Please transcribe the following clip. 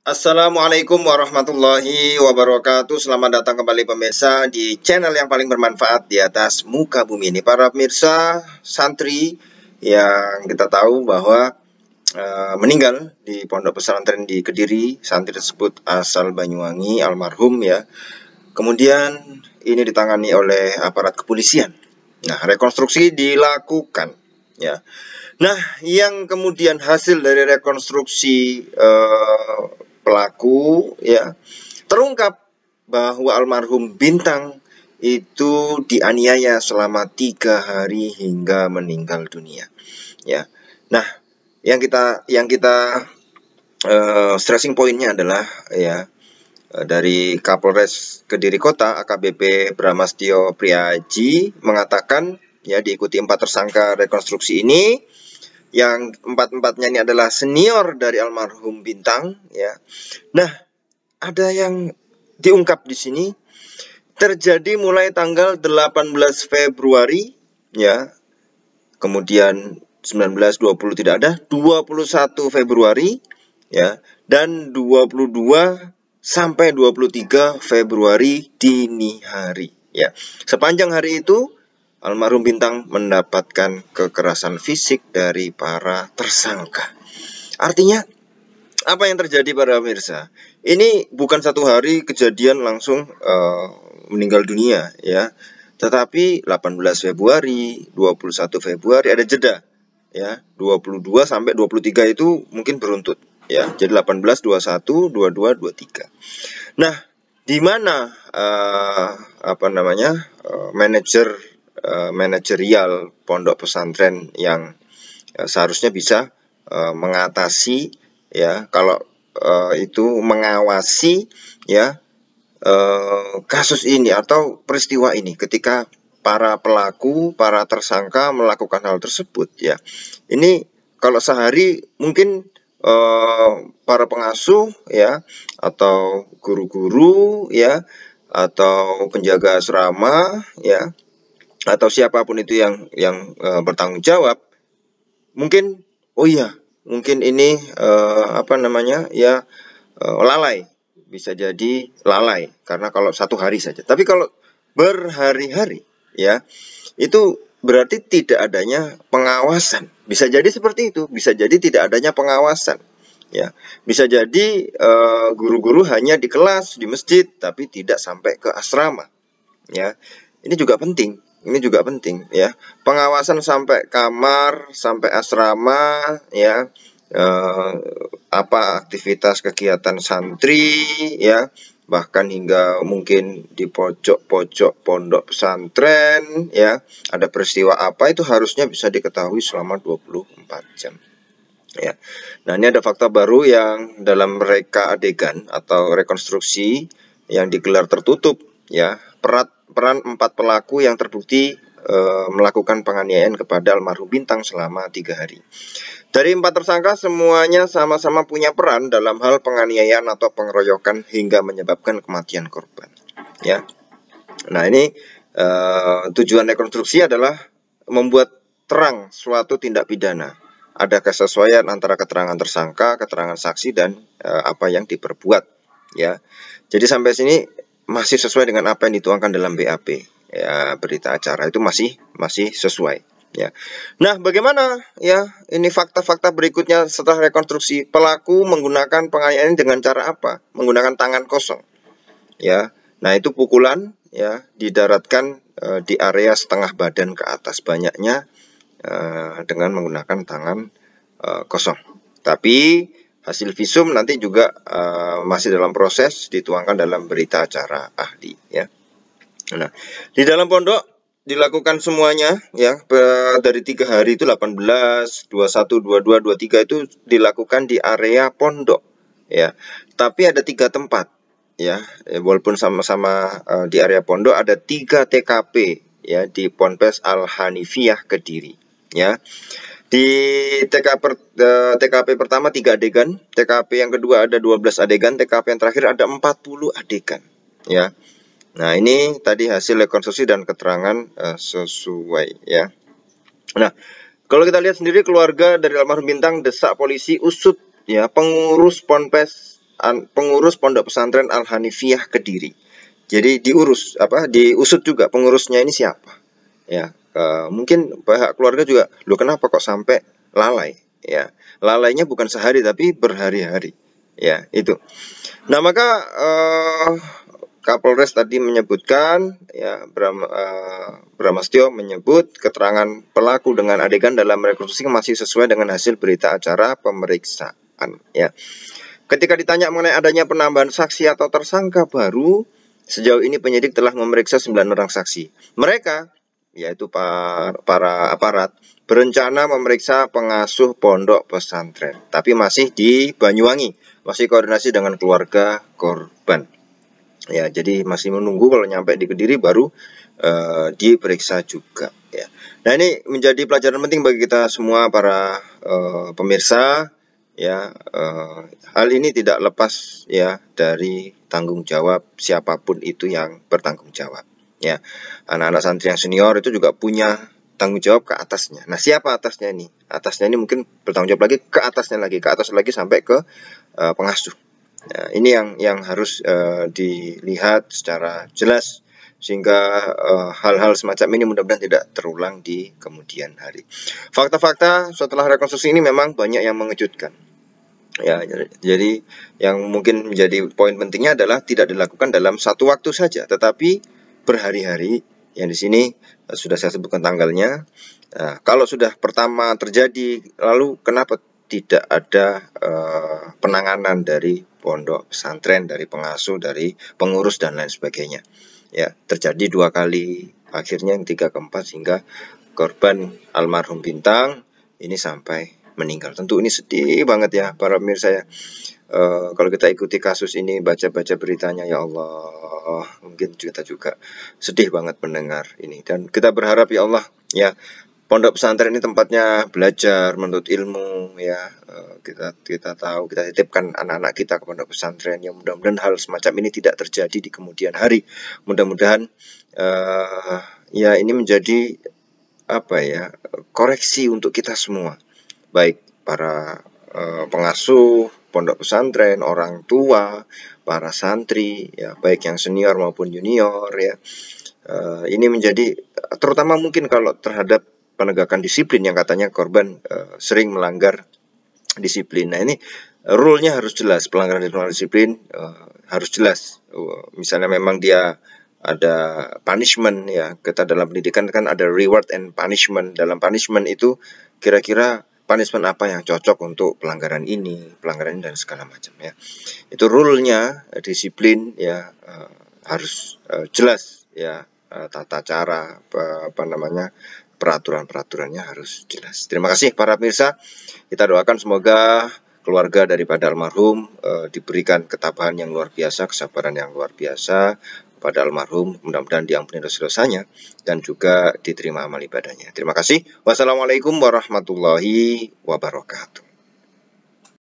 Assalamualaikum warahmatullahi wabarakatuh. Selamat datang kembali pemirsa di channel yang paling bermanfaat di atas muka bumi ini. Para pemirsa santri yang kita tahu bahwa meninggal di pondok pesantren di Kediri. Santri tersebut asal Banyuwangi, almarhum ya. Kemudian ini ditangani oleh aparat kepolisian. Nah, rekonstruksi dilakukan ya. Nah, yang kemudian hasil dari rekonstruksi pelaku ya terungkap bahwa almarhum Bintang itu dianiaya selama 3 hari hingga meninggal dunia ya. Nah, yang kita stressing pointnya adalah ya dari Kapolres Kediri Kota AKBP Bramastio Priaji mengatakan ya diikuti 4 tersangka rekonstruksi ini, yang empat-empatnya ini adalah senior dari almarhum Bintang ya. Nah, ada yang diungkap di sini terjadi mulai tanggal 18 Februari ya. Kemudian 19, 20 tidak ada, 21 Februari ya, dan 22 sampai 23 Februari dini hari ya. Sepanjang hari itu almarhum Bintang mendapatkan kekerasan fisik dari para tersangka. Artinya apa yang terjadi para pemirsa? Ini bukan satu hari kejadian langsung meninggal dunia ya. Tetapi 18 Februari, 21 Februari ada jeda ya. 22 sampai 23 itu mungkin beruntut ya. Jadi 18, 21, 22, 23. Nah, di mana manajerial pondok pesantren yang seharusnya bisa mengatasi ya, kalau itu mengawasi ya kasus ini atau peristiwa ini ketika para pelaku, para tersangka melakukan hal tersebut ya. Ini kalau sehari mungkin para pengasuh ya, atau guru-guru ya, atau penjaga asrama ya, atau siapapun itu yang bertanggung jawab, mungkin mungkin ini lalai, bisa jadi lalai karena kalau satu hari saja. Tapi kalau berhari-hari ya, itu berarti tidak adanya pengawasan. Bisa jadi seperti itu, bisa jadi tidak adanya pengawasan ya. Bisa jadi guru-guru hanya di kelas, di masjid, tapi tidak sampai ke asrama ya. Ini juga penting ya. Pengawasan sampai kamar, sampai asrama ya. Apa aktivitas kegiatan santri ya, bahkan hingga mungkin di pojok-pojok pondok pesantren ya, ada peristiwa apa itu harusnya bisa diketahui selama 24 jam ya. Nah, ini ada fakta baru yang dalam reka adegan atau rekonstruksi yang digelar tertutup ya. Peran 4 pelaku yang terbukti melakukan penganiayaan kepada almarhum Bintang selama 3 hari. Dari 4 tersangka semuanya sama-sama punya peran dalam hal penganiayaan atau pengeroyokan hingga menyebabkan kematian korban ya. Nah, ini tujuan rekonstruksi adalah membuat terang suatu tindak pidana. Ada kesesuaian antara keterangan tersangka, keterangan saksi, dan apa yang diperbuat ya. Jadi sampai sini masih sesuai dengan apa yang dituangkan dalam BAP ya, berita acara itu masih sesuai ya. Nah, bagaimana ya ini fakta-fakta berikutnya setelah rekonstruksi? Pelaku menggunakan penganiayaan dengan cara apa? Menggunakan tangan kosong ya. Nah, itu pukulan ya, didaratkan di area setengah badan ke atas, banyaknya dengan menggunakan tangan kosong. Tapi hasil visum nanti juga masih dalam proses dituangkan dalam berita acara ahli ya. Nah, di dalam pondok dilakukan semuanya ya, dari 3 hari itu 18, 21, 22, 23 itu dilakukan di area pondok ya. Tapi ada 3 tempat ya, walaupun sama-sama di area pondok, ada 3 TKP ya di Ponpes Al Hanifiyah Kediri ya. Di TKP pertama 3 adegan, TKP yang kedua ada 12 adegan, TKP yang terakhir ada 40 adegan ya. Nah, ini tadi hasil rekonstruksi dan keterangan sesuai ya. Nah, kalau kita lihat sendiri, keluarga dari almarhum Bintang desak polisi usut ya pengurus Ponpes pengurus Pondok Pesantren Al-Hanifiyah Kediri. Jadi diusut juga pengurusnya ini siapa. Ya, mungkin pihak keluarga juga, loh kenapa kok sampai lalai? Ya, lalainya bukan sehari tapi berhari-hari. Ya, itu. Nah, maka Kapolres tadi menyebutkan, ya, Bramastio menyebut keterangan pelaku dengan adegan dalam rekonstruksi masih sesuai dengan hasil berita acara pemeriksaan. Ya, ketika ditanya mengenai adanya penambahan saksi atau tersangka baru, sejauh ini penyidik telah memeriksa 9 orang saksi. Mereka, yaitu para aparat, berencana memeriksa pengasuh pondok pesantren, tapi masih di Banyuwangi, masih koordinasi dengan keluarga korban. Ya, jadi masih menunggu, kalau nyampe di Kediri baru diperiksa juga. Ya. Nah, ini menjadi pelajaran penting bagi kita semua para pemirsa. Ya, hal ini tidak lepas ya dari tanggung jawab siapapun itu yang bertanggung jawab. Ya, anak-anak santri yang senior itu juga punya tanggung jawab ke atasnya. Nah, siapa atasnya ini? Atasnya ini mungkin bertanggung jawab lagi ke atasnya lagi, ke atas lagi sampai ke pengasuh. Nah, ini yang harus dilihat secara jelas, sehingga hal-hal semacam ini mudah-mudahan tidak terulang di kemudian hari. Fakta-fakta setelah rekonstruksi ini memang banyak yang mengejutkan. Ya, jadi yang mungkin menjadi poin pentingnya adalah tidak dilakukan dalam satu waktu saja, tetapi berhari-hari. Yang di sini sudah saya sebutkan tanggalnya. Nah, kalau sudah pertama terjadi, lalu kenapa tidak ada penanganan dari pondok pesantren, dari pengasuh, dari pengurus dan lain sebagainya? Ya, terjadi 2 kali, akhirnya yang 3 keempat, sehingga korban almarhum Bintang ini sampai meninggal. Tentu ini sedih banget ya para pemirsa ya. Kalau kita ikuti kasus ini, baca-baca beritanya, ya Allah, mungkin kita juga sedih banget mendengar ini. Dan kita berharap ya Allah, ya, pondok pesantren ini tempatnya belajar, menuntut ilmu, ya. Kita tahu, kita titipkan anak-anak kita ke pondok pesantren. Ya, mudah-mudahan hal semacam ini tidak terjadi di kemudian hari. Mudah-mudahan ya ini menjadi koreksi untuk kita semua, baik para pengasuh pondok pesantren, orang tua, para santri, ya, baik yang senior maupun junior, ya. Ini menjadi terutama mungkin kalau terhadap penegakan disiplin yang katanya korban sering melanggar disiplin. Nah, ini rule-nya harus jelas, pelanggaran disiplin harus jelas. Misalnya memang dia ada punishment, ya, kita dalam pendidikan kan ada reward and punishment. Dalam punishment itu kira-kira punishment apa yang cocok untuk pelanggaran ini dan segala macam, ya. Itu rule-nya, disiplin, ya, harus jelas, ya, tata cara peraturan-peraturannya harus jelas. Terima kasih para pemirsa. Kita doakan semoga keluarga daripada almarhum diberikan ketabahan yang luar biasa, kesabaran yang luar biasa pada almarhum, mudah-mudahan diampuni dosa-dosanya dan juga diterima amal ibadahnya. Terima kasih. Wassalamualaikum warahmatullahi wabarakatuh.